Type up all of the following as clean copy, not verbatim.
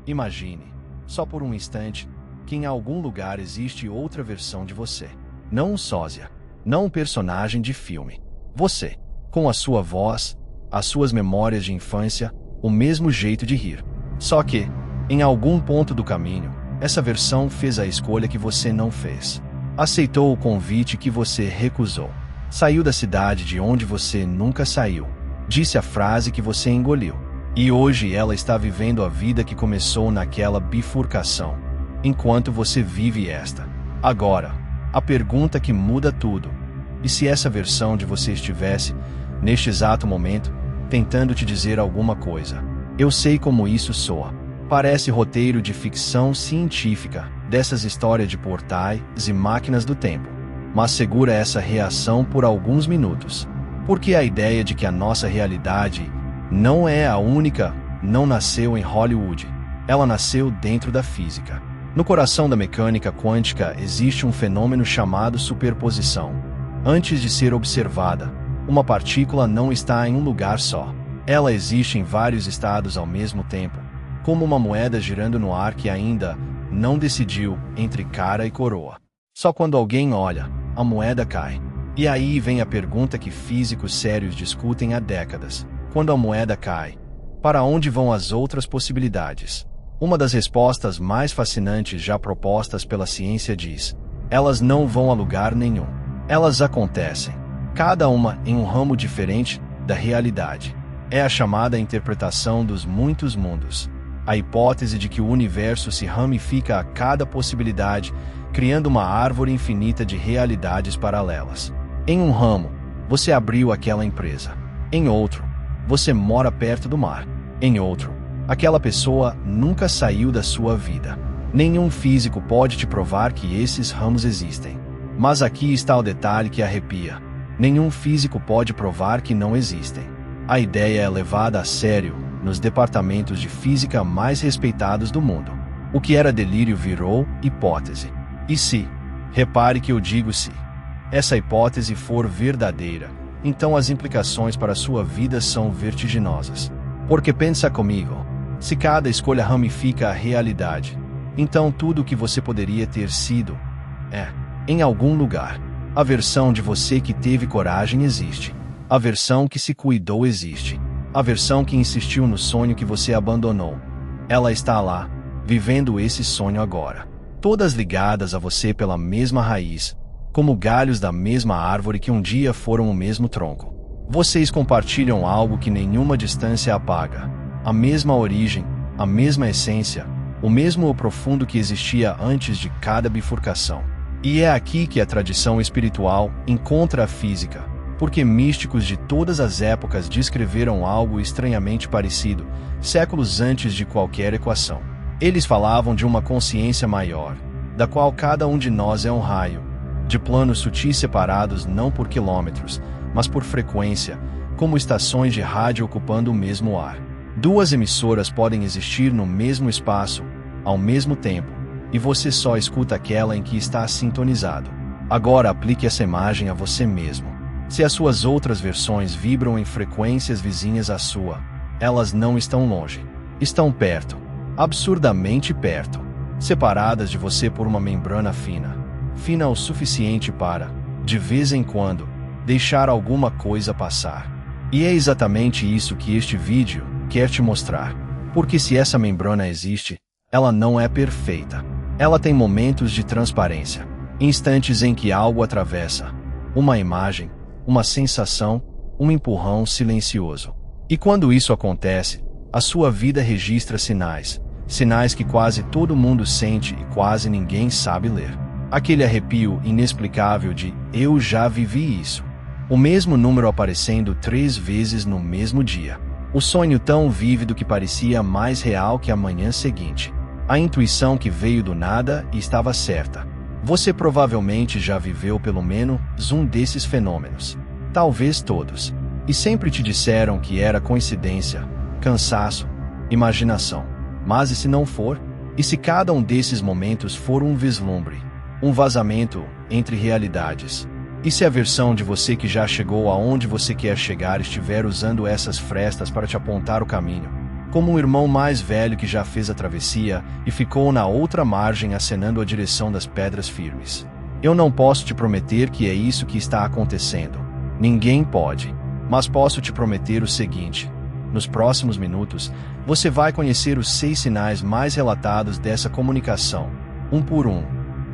Imagine, só por um instante, que em algum lugar existe outra versão de você. Não um sósia, não um personagem de filme. Você, com a sua voz, as suas memórias de infância, o mesmo jeito de rir. Só que, em algum ponto do caminho, essa versão fez a escolha que você não fez. Aceitou o convite que você recusou. Saiu da cidade de onde você nunca saiu. Disse a frase que você engoliu. E hoje ela está vivendo a vida que começou naquela bifurcação, enquanto você vive esta. Agora, a pergunta que muda tudo: e se essa versão de você estivesse, neste exato momento, tentando te dizer alguma coisa? Eu sei como isso soa. Parece roteiro de ficção científica, dessas histórias de portais e máquinas do tempo. Mas segura essa reação por alguns minutos. Porque a ideia de que a nossa realidade não é a única não nasceu em Hollywood. Ela nasceu dentro da física. No coração da mecânica quântica existe um fenômeno chamado superposição. Antes de ser observada, uma partícula não está em um lugar só. Ela existe em vários estados ao mesmo tempo, como uma moeda girando no ar que ainda não decidiu entre cara e coroa. Só quando alguém olha, a moeda cai. E aí vem a pergunta que físicos sérios discutem há décadas. Quando a moeda cai, para onde vão as outras possibilidades? Uma das respostas mais fascinantes já propostas pela ciência diz: elas não vão a lugar nenhum. Elas acontecem, cada uma em um ramo diferente da realidade. É a chamada interpretação dos muitos mundos. A hipótese de que o universo se ramifica a cada possibilidade, criando uma árvore infinita de realidades paralelas. Em um ramo, você abriu aquela empresa. Em outro, você mora perto do mar. Em outro, aquela pessoa nunca saiu da sua vida. Nenhum físico pode te provar que esses ramos existem. Mas aqui está o detalhe que arrepia. Nenhum físico pode provar que não existem. A ideia é levada a sério nos departamentos de física mais respeitados do mundo. O que era delírio virou hipótese. E se, repare que eu digo se, essa hipótese for verdadeira, então as implicações para a sua vida são vertiginosas. Porque pensa comigo, se cada escolha ramifica a realidade, então tudo o que você poderia ter sido em algum lugar. A versão de você que teve coragem existe. A versão que se cuidou existe. A versão que insistiu no sonho que você abandonou. Ela está lá, vivendo esse sonho agora. Todas ligadas a você pela mesma raiz, como galhos da mesma árvore que um dia foram o mesmo tronco. Vocês compartilham algo que nenhuma distância apaga. A mesma origem, a mesma essência, o mesmo profundo que existia antes de cada bifurcação. E é aqui que a tradição espiritual encontra a física, porque místicos de todas as épocas descreveram algo estranhamente parecido, séculos antes de qualquer equação. Eles falavam de uma consciência maior, da qual cada um de nós é um raio, de planos sutis separados não por quilômetros, mas por frequência, como estações de rádio ocupando o mesmo ar. Duas emissoras podem existir no mesmo espaço, ao mesmo tempo, e você só escuta aquela em que está sintonizado. Agora aplique essa imagem a você mesmo. Se as suas outras versões vibram em frequências vizinhas à sua, elas não estão longe. Estão perto, absurdamente perto, separadas de você por uma membrana fina. Fina o suficiente para, de vez em quando, deixar alguma coisa passar. E é exatamente isso que este vídeo quer te mostrar. Porque se essa membrana existe, ela não é perfeita. Ela tem momentos de transparência, instantes em que algo atravessa, uma imagem, uma sensação, um empurrão silencioso. E quando isso acontece, a sua vida registra sinais, sinais que quase todo mundo sente e quase ninguém sabe ler. Aquele arrepio inexplicável de "eu já vivi isso". O mesmo número aparecendo 3 vezes no mesmo dia. O sonho tão vívido que parecia mais real que a manhã seguinte. A intuição que veio do nada e estava certa. Você provavelmente já viveu pelo menos um desses fenômenos. Talvez todos. E sempre te disseram que era coincidência, cansaço, imaginação. Mas e se não for? E se cada um desses momentos for um vislumbre, um vazamento entre realidades? E se a versão de você que já chegou aonde você quer chegar estiver usando essas frestas para te apontar o caminho? como um irmão mais velho que já fez a travessia e ficou na outra margem acenando a direção das pedras firmes. Eu não posso te prometer que é isso que está acontecendo. Ninguém pode. Mas posso te prometer o seguinte: nos próximos minutos, você vai conhecer os 6 sinais mais relatados dessa comunicação, um por um,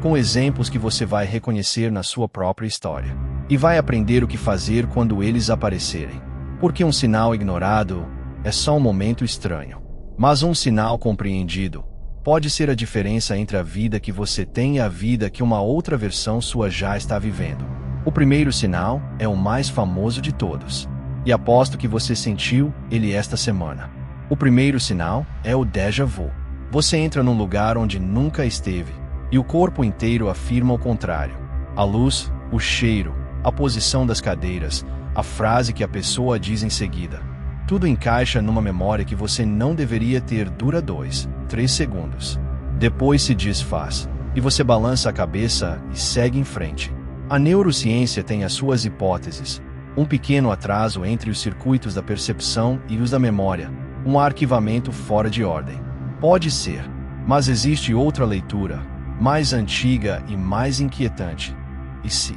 com exemplos que você vai reconhecer na sua própria história. E vai aprender o que fazer quando eles aparecerem. Porque um sinal ignorado é só um momento estranho. Mas um sinal compreendido pode ser a diferença entre a vida que você tem e a vida que uma outra versão sua já está vivendo. O primeiro sinal é o mais famoso de todos. E aposto que você sentiu ele esta semana. O primeiro sinal é o déjà vu. Você entra num lugar onde nunca esteve, e o corpo inteiro afirma o contrário. A luz, o cheiro, a posição das cadeiras, a frase que a pessoa diz em seguida. Tudo encaixa numa memória que você não deveria ter. Dura 2, 3 segundos. Depois se desfaz, e você balança a cabeça e segue em frente. A neurociência tem as suas hipóteses. Um pequeno atraso entre os circuitos da percepção e os da memória. Um arquivamento fora de ordem. Pode ser, mas existe outra leitura, mais antiga e mais inquietante. E se,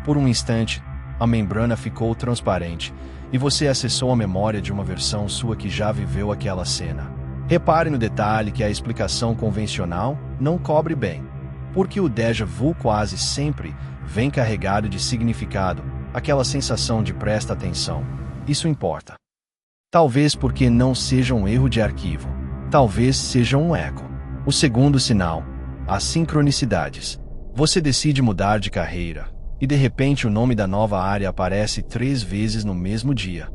por um instante, a membrana ficou transparente e você acessou a memória de uma versão sua que já viveu aquela cena? Repare no detalhe que a explicação convencional não cobre bem, porque o déjà vu quase sempre vem carregado de significado, aquela sensação de presta atenção. Isso importa. Talvez porque não seja um erro de arquivo. Talvez seja um eco. O segundo sinal, as sincronicidades. Você decide mudar de carreira, e de repente o nome da nova área aparece 3 vezes no mesmo dia.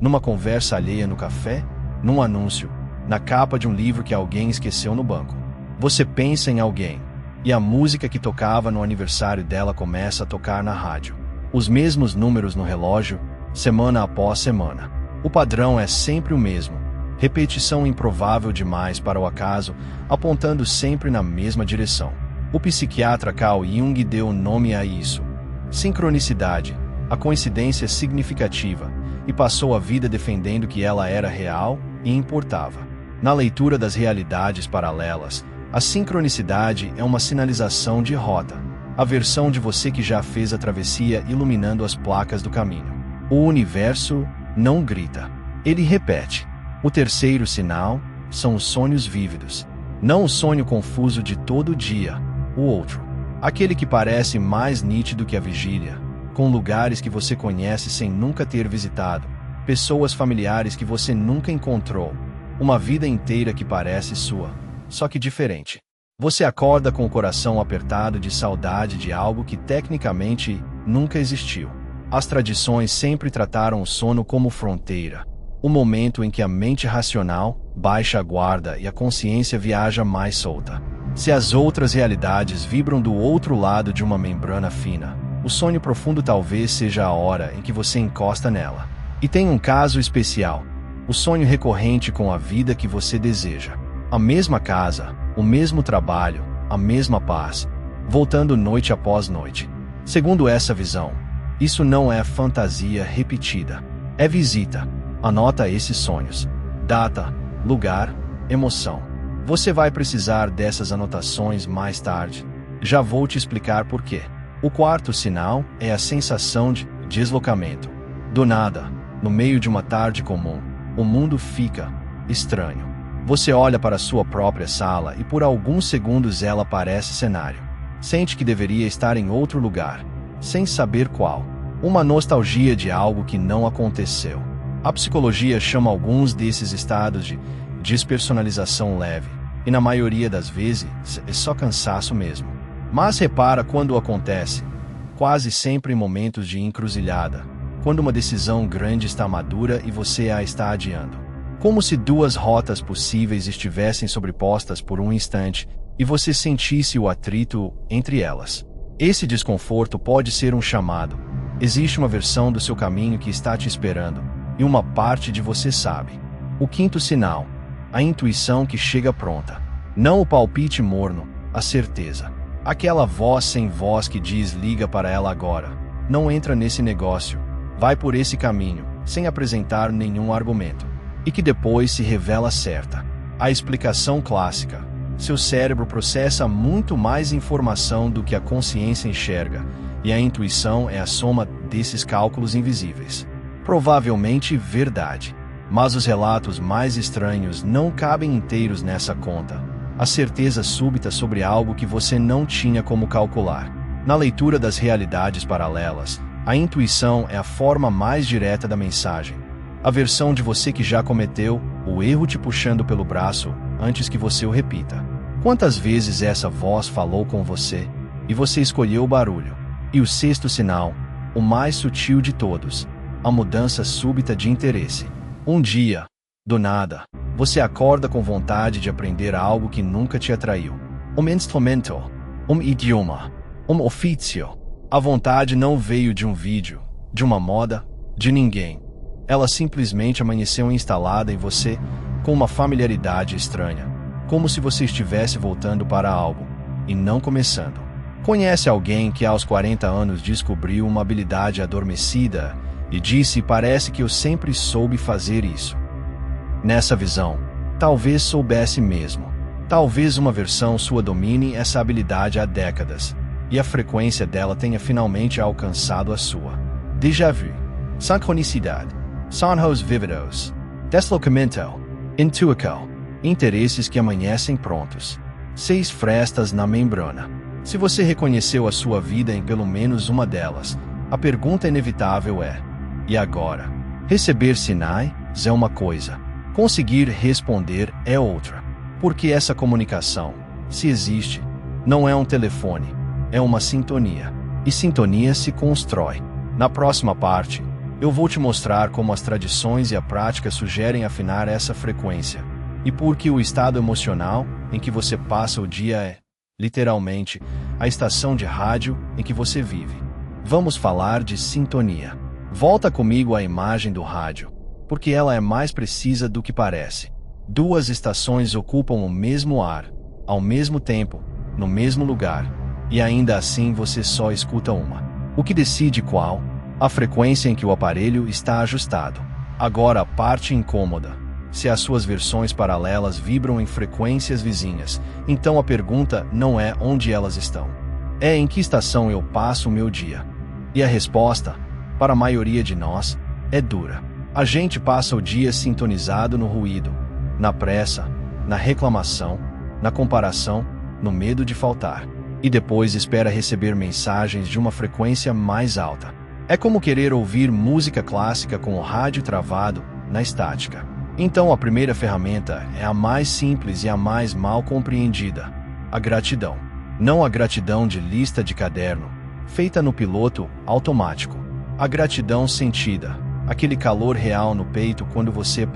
Numa conversa alheia no café, num anúncio, na capa de um livro que alguém esqueceu no banco. Você pensa em alguém, e a música que tocava no aniversário dela começa a tocar na rádio. Os mesmos números no relógio, semana após semana. O padrão é sempre o mesmo. Repetição improvável demais para o acaso, apontando sempre na mesma direção. O psiquiatra Carl Jung deu nome a isso. Sincronicidade, a coincidência significativa, e passou a vida defendendo que ela era real e importava. Na leitura das realidades paralelas, a sincronicidade é uma sinalização de rota. A versão de você que já fez a travessia iluminando as placas do caminho. O universo não grita. Ele repete. O terceiro sinal são os sonhos vívidos. Não o sonho confuso de todo dia, o outro. Aquele que parece mais nítido que a vigília, com lugares que você conhece sem nunca ter visitado, pessoas familiares que você nunca encontrou, uma vida inteira que parece sua, só que diferente. Você acorda com o coração apertado de saudade de algo que tecnicamente nunca existiu. As tradições sempre trataram o sono como fronteira, o momento em que a mente racional baixa a guarda e a consciência viaja mais solta. Se as outras realidades vibram do outro lado de uma membrana fina, o sonho profundo talvez seja a hora em que você encosta nela. E tem um caso especial: o sonho recorrente com a vida que você deseja. A mesma casa, o mesmo trabalho, a mesma paz, voltando noite após noite. Segundo essa visão, isso não é fantasia repetida, é visita. Anota esses sonhos. Data, lugar, emoção. Você vai precisar dessas anotações mais tarde. Já vou te explicar por quê. O quarto sinal é a sensação de deslocamento. Do nada, no meio de uma tarde comum, o mundo fica estranho. Você olha para sua própria sala e por alguns segundos ela parece cenário. Sente que deveria estar em outro lugar, sem saber qual. Uma nostalgia de algo que não aconteceu. A psicologia chama alguns desses estados de despersonalização leve, e na maioria das vezes é só cansaço mesmo. Mas repara quando acontece, quase sempre em momentos de encruzilhada, quando uma decisão grande está madura e você a está adiando. Como se 2 rotas possíveis estivessem sobrepostas por um instante e você sentisse o atrito entre elas. Esse desconforto pode ser um chamado. Existe uma versão do seu caminho que está te esperando, e uma parte de você sabe. O quinto sinal, a intuição que chega pronta. Não o palpite morno, a certeza. Aquela voz sem voz que diz: liga para ela agora. Não entra nesse negócio. Vai por esse caminho, sem apresentar nenhum argumento. e que depois se revela certa. A explicação clássica: seu cérebro processa muito mais informação do que a consciência enxerga, e a intuição é a soma desses cálculos invisíveis. Provavelmente verdade. Mas os relatos mais estranhos não cabem inteiros nessa conta. A certeza súbita sobre algo que você não tinha como calcular. Na leitura das realidades paralelas, a intuição é a forma mais direta da mensagem. A versão de você que já cometeu o erro te puxando pelo braço antes que você o repita. Quantas vezes essa voz falou com você e você escolheu o barulho? E o sexto sinal, o mais sutil de todos, a mudança súbita de interesse. Um dia, do nada, você acorda com vontade de aprender algo que nunca te atraiu. Um instrumento, um idioma, um ofício. A vontade não veio de um vídeo, de uma moda, de ninguém. Ela simplesmente amanheceu instalada em você com uma familiaridade estranha, como se você estivesse voltando para algo, e não começando. Conhece alguém que aos 40 anos descobriu uma habilidade adormecida e disse: parece que eu sempre soube fazer isso. Nessa visão, talvez soubesse mesmo. Talvez uma versão sua domine essa habilidade há décadas, e a frequência dela tenha finalmente alcançado a sua. Déjà vu, sincronicidade, sonhos vívidos, deslocamento, intuição, interesses que amanhecem prontos. 6 frestas na membrana. Se você reconheceu a sua vida em pelo menos uma delas, a pergunta inevitável é: e agora? Receber sinais é uma coisa, conseguir responder é outra. Porque essa comunicação, se existe, não é um telefone, é uma sintonia. E sintonia se constrói. Na próxima parte, eu vou te mostrar como as tradições e a prática sugerem afinar essa frequência, e por que o estado emocional em que você passa o dia é, literalmente, a estação de rádio em que você vive. Vamos falar de sintonia. Volta comigo à imagem do rádio, porque ela é mais precisa do que parece. 2 estações ocupam o mesmo ar, ao mesmo tempo, no mesmo lugar, e ainda assim você só escuta uma. O que decide qual? A frequência em que o aparelho está ajustado. Agora a parte incômoda. Se as suas versões paralelas vibram em frequências vizinhas, então a pergunta não é onde elas estão. É em que estação eu passo o meu dia. E a resposta, para a maioria de nós, é dura. A gente passa o dia sintonizado no ruído, na pressa, na reclamação, na comparação, no medo de faltar. E depois espera receber mensagens de uma frequência mais alta. É como querer ouvir música clássica com o rádio travado, na estática. Então a primeira ferramenta é a mais simples e a mais mal compreendida: a gratidão. Não a gratidão de lista de caderno, feita no piloto automático. A gratidão sentida, aquele calor real no peito quando você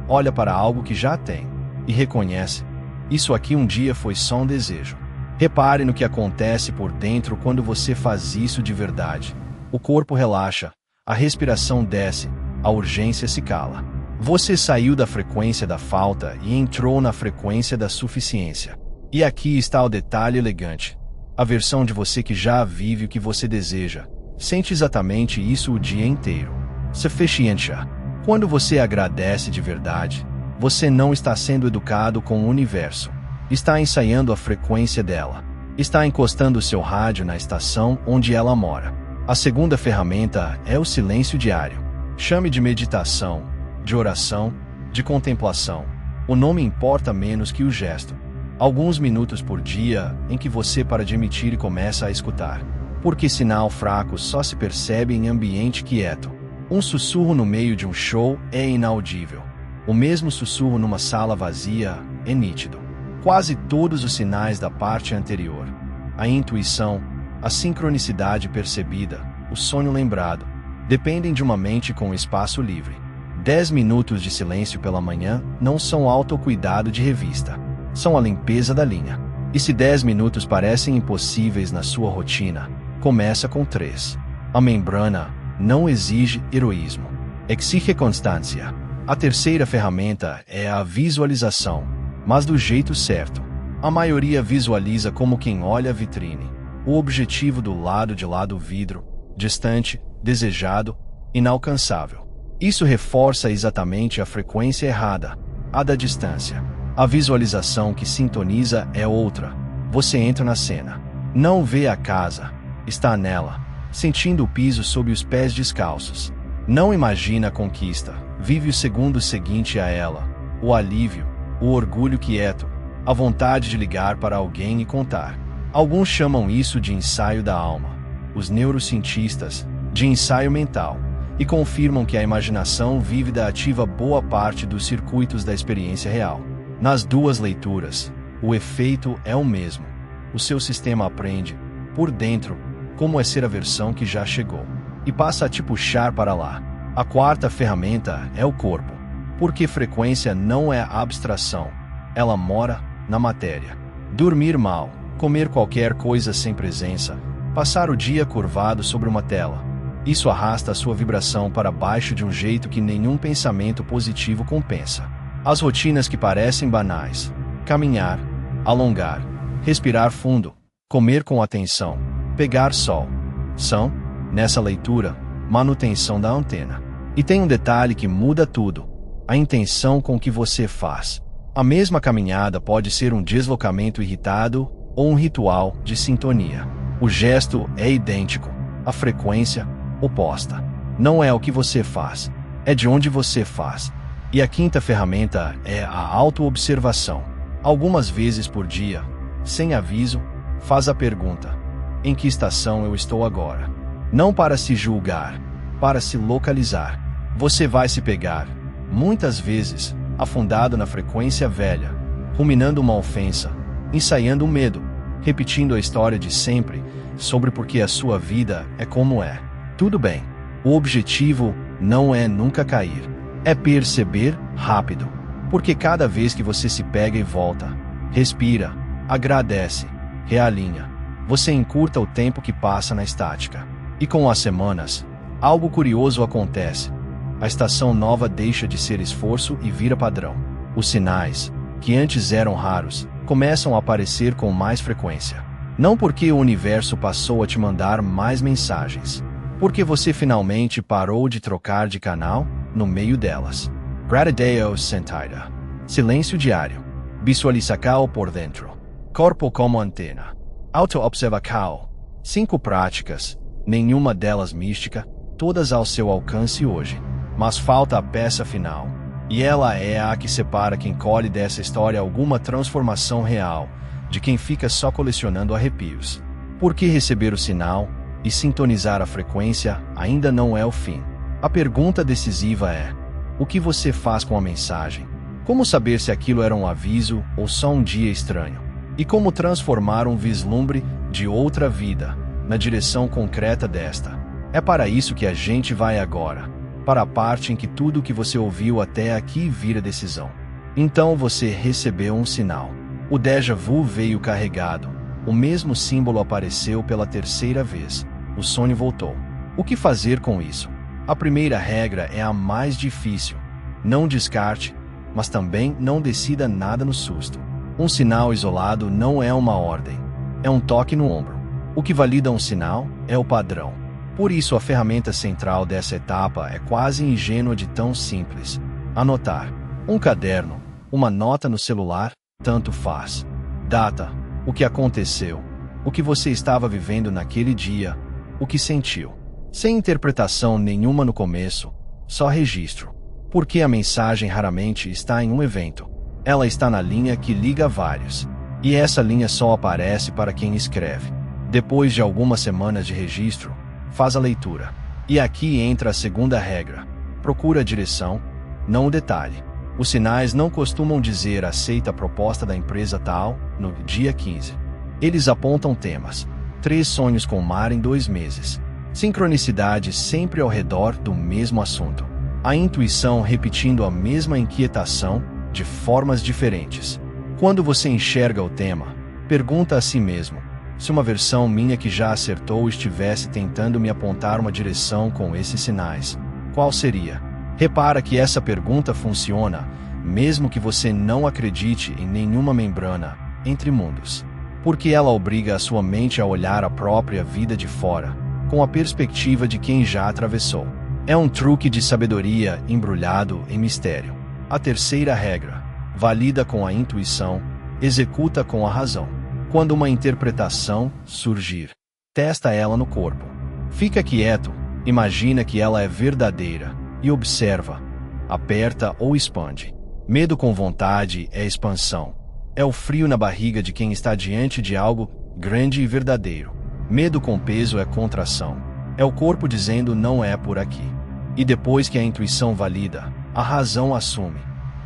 olha para algo que já tem, e reconhece: isso aqui um dia foi só um desejo. Repare no que acontece por dentro quando você faz isso de verdade. O corpo relaxa, a respiração desce, a urgência se cala. Você saiu da frequência da falta e entrou na frequência da suficiência. E aqui está o detalhe elegante. A versão de você que já vive o que você deseja sente exatamente isso o dia inteiro. Suficiência. Quando você agradece de verdade, você não está sendo educado com o universo. Está ensaiando a frequência dela. Está encostando seu rádio na estação onde ela mora. A segunda ferramenta é o silêncio diário. Chame de meditação, de oração, de contemplação. O nome importa menos que o gesto. Alguns minutos por dia em que você para de emitir e começa a escutar. Porque sinal fraco só se percebe em ambiente quieto. Um sussurro no meio de um show é inaudível. O mesmo sussurro numa sala vazia é nítido. Quase todos os sinais da parte anterior, a intuição, a sincronicidade percebida, o sonho lembrado, dependem de uma mente com espaço livre. 10 minutos de silêncio pela manhã não são autocuidado de revista. São a limpeza da linha. E se 10 minutos parecem impossíveis na sua rotina, começa com 3. A membrana não exige heroísmo. Exige constância. A terceira ferramenta é a visualização, mas do jeito certo. A maioria visualiza como quem olha a vitrine. O objetivo do lado de lá do vidro, distante, desejado, inalcançável. Isso reforça exatamente a frequência errada, a da distância. A visualização que sintoniza é outra. Você entra na cena. Não vê a casa. Está nela, sentindo o piso sob os pés descalços. Não imagina a conquista. Vive o segundo seguinte a ela. O alívio, o orgulho quieto, a vontade de ligar para alguém e contar. Alguns chamam isso de ensaio da alma. Os neurocientistas, de ensaio mental, e confirmam que a imaginação vívida ativa boa parte dos circuitos da experiência real. Nas duas leituras, o efeito é o mesmo. O seu sistema aprende, por dentro, como é ser a versão que já chegou, e passa a te puxar para lá. A quarta ferramenta é o corpo, porque frequência não é abstração, ela mora na matéria. Dormir mal, comer qualquer coisa sem presença, passar o dia curvado sobre uma tela. Isso arrasta a sua vibração para baixo de um jeito que nenhum pensamento positivo compensa. As rotinas que parecem banais, caminhar, alongar, respirar fundo, comer com atenção, pegar sol, são, nessa leitura, manutenção da antena. E tem um detalhe que muda tudo: a intenção com que você faz. A mesma caminhada pode ser um deslocamento irritado ou um ritual de sintonia. O gesto é idêntico, a frequência oposta. Não é o que você faz, é de onde você faz. E a quinta ferramenta é a autoobservação. Algumas vezes por dia, sem aviso, faz a pergunta: em que estação eu estou agora? Não para se julgar, para se localizar. Você vai se pegar, muitas vezes, afundado na frequência velha, ruminando uma ofensa, ensaiando o medo, repetindo a história de sempre sobre por que a sua vida é como é. Tudo bem. O objetivo não é nunca cair. É perceber rápido. Porque cada vez que você se pega e volta, respira, agradece, realinha, você encurta o tempo que passa na estática. E com as semanas, algo curioso acontece. A estação nova deixa de ser esforço e vira padrão. Os sinais, que antes eram raros, começam a aparecer com mais frequência. Não porque o universo passou a te mandar mais mensagens, porque você finalmente parou de trocar de canal no meio delas. Gratidão sentida. Silêncio diário. Visualização por dentro. Corpo como antena. Auto-observação. 5 práticas, nenhuma delas mística, todas ao seu alcance hoje. Mas falta a peça final. E ela é a que separa quem colhe dessa história alguma transformação real, de quem fica só colecionando arrepios. Porque receber o sinal e sintonizar a frequência ainda não é o fim. A pergunta decisiva é: o que você faz com a mensagem? Como saber se aquilo era um aviso ou só um dia estranho? E como transformar um vislumbre de outra vida na direção concreta desta? É para isso que a gente vai agora, para a parte em que tudo o que você ouviu até aqui vira decisão. Então você recebeu um sinal. O déjà vu veio carregado. O mesmo símbolo apareceu pela terceira vez. O sonho voltou. O que fazer com isso? A primeira regra é a mais difícil. Não descarte, mas também não decida nada no susto. Um sinal isolado não é uma ordem. É um toque no ombro. O que valida um sinal é o padrão. Por isso a ferramenta central dessa etapa é quase ingênua de tão simples. Anotar. Um caderno, uma nota no celular, tanto faz. Data, o que aconteceu, o que você estava vivendo naquele dia, o que sentiu. Sem interpretação nenhuma no começo, só registro. Porque a mensagem raramente está em um evento. Ela está na linha que liga vários. E essa linha só aparece para quem escreve. Depois de algumas semanas de registro, faz a leitura. E aqui entra a segunda regra. Procura a direção, não o detalhe. Os sinais não costumam dizer aceita a proposta da empresa tal no dia 15. Eles apontam temas. 3 sonhos com mar em 2 meses. Sincronicidade sempre ao redor do mesmo assunto. A intuição repetindo a mesma inquietação de formas diferentes. Quando você enxerga o tema, pergunta a si mesmo: se uma versão minha que já acertou estivesse tentando me apontar uma direção com esses sinais, qual seria? Repara que essa pergunta funciona, mesmo que você não acredite em nenhuma membrana entre mundos. Porque ela obriga a sua mente a olhar a própria vida de fora, com a perspectiva de quem já atravessou. É um truque de sabedoria embrulhado em mistério. A terceira regra: valida com a intuição, executa com a razão. Quando uma interpretação surgir, testa ela no corpo. Fica quieto, imagina que ela é verdadeira e observa. Aperta ou expande. Medo com vontade é expansão. É o frio na barriga de quem está diante de algo grande e verdadeiro. Medo com peso é contração. É o corpo dizendo não é por aqui. E depois que a intuição valida, a razão assume.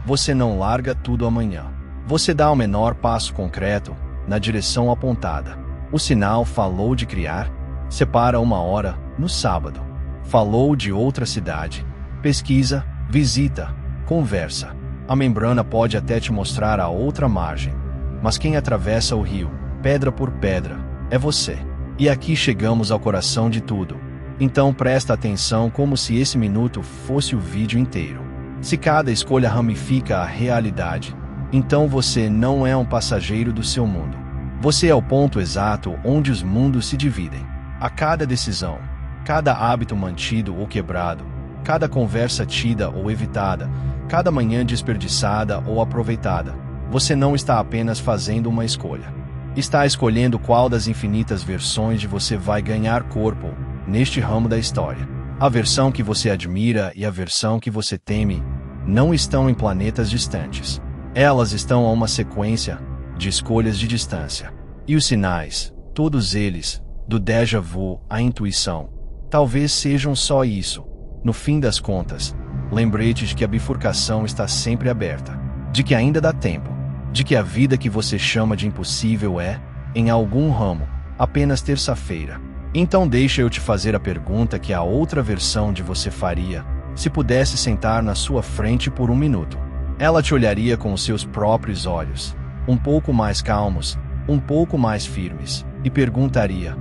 Você não larga tudo amanhã. Você dá o menor passo concreto na direção apontada. O sinal falou de criar. Separa 1 hora no sábado. Falou de outra cidade. Pesquisa, visita, conversa. A membrana pode até te mostrar a outra margem. Mas quem atravessa o rio, pedra por pedra, é você. E aqui chegamos ao coração de tudo. Então presta atenção como se esse minuto fosse o vídeo inteiro. Se cada escolha ramifica a realidade, então você não é um passageiro do seu mundo. Você é o ponto exato onde os mundos se dividem. A cada decisão, cada hábito mantido ou quebrado, cada conversa tida ou evitada, cada manhã desperdiçada ou aproveitada, você não está apenas fazendo uma escolha. Está escolhendo qual das infinitas versões de você vai ganhar corpo neste ramo da história. A versão que você admira e a versão que você teme não estão em planetas distantes. Elas estão a uma sequência de escolhas de distância. E os sinais, todos eles, do déjà vu à intuição, talvez sejam só isso. No fim das contas, lembrete de que a bifurcação está sempre aberta, de que ainda dá tempo, de que a vida que você chama de impossível é, em algum ramo, apenas terça-feira. Então deixa eu te fazer a pergunta que a outra versão de você faria, se pudesse sentar na sua frente por 1 minuto. Ela te olharia com os seus próprios olhos, um pouco mais calmos, um pouco mais firmes, e perguntaria: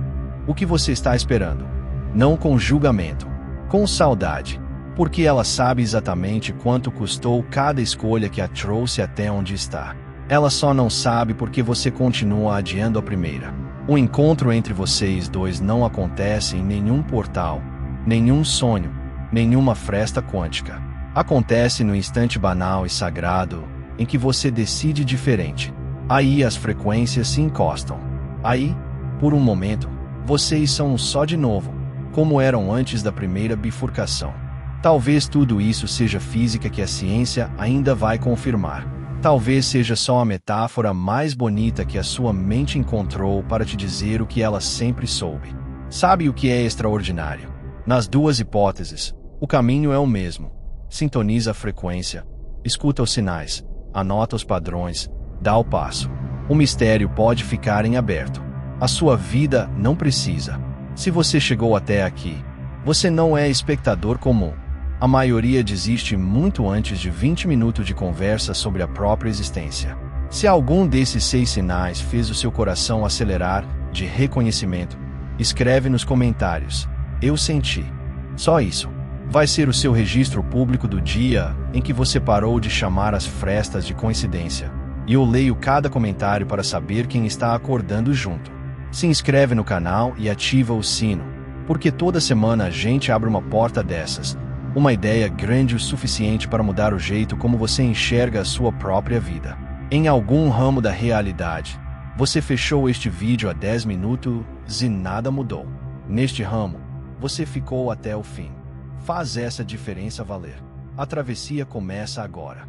o que você está esperando? Não com julgamento, com saudade, porque ela sabe exatamente quanto custou cada escolha que a trouxe até onde está. Ela só não sabe porque você continua adiando a primeira. O encontro entre vocês dois não acontece em nenhum portal, nenhum sonho, nenhuma fresta quântica. Acontece no instante banal e sagrado em que você decide diferente. Aí as frequências se encostam. Aí, por um momento, vocês são um só de novo, como eram antes da primeira bifurcação. Talvez tudo isso seja física que a ciência ainda vai confirmar. Talvez seja só a metáfora mais bonita que a sua mente encontrou para te dizer o que ela sempre soube. Sabe o que é extraordinário? Nas duas hipóteses, o caminho é o mesmo. Sintoniza a frequência, escuta os sinais, anota os padrões, dá o passo. O mistério pode ficar em aberto. A sua vida não precisa. Se você chegou até aqui, você não é espectador comum. A maioria desiste muito antes de 20 minutos de conversa sobre a própria existência. Se algum desses 6 sinais fez o seu coração acelerar de reconhecimento, escreve nos comentários: eu senti. Só isso. Vai ser o seu registro público do dia em que você parou de chamar as frestas de coincidência. E eu leio cada comentário para saber quem está acordando junto. Se inscreve no canal e ativa o sino, porque toda semana a gente abre uma porta dessas, uma ideia grande o suficiente para mudar o jeito como você enxerga a sua própria vida. Em algum ramo da realidade, você fechou este vídeo há 10 minutos e nada mudou. Neste ramo, você ficou até o fim. Faz essa diferença valer. A travessia começa agora.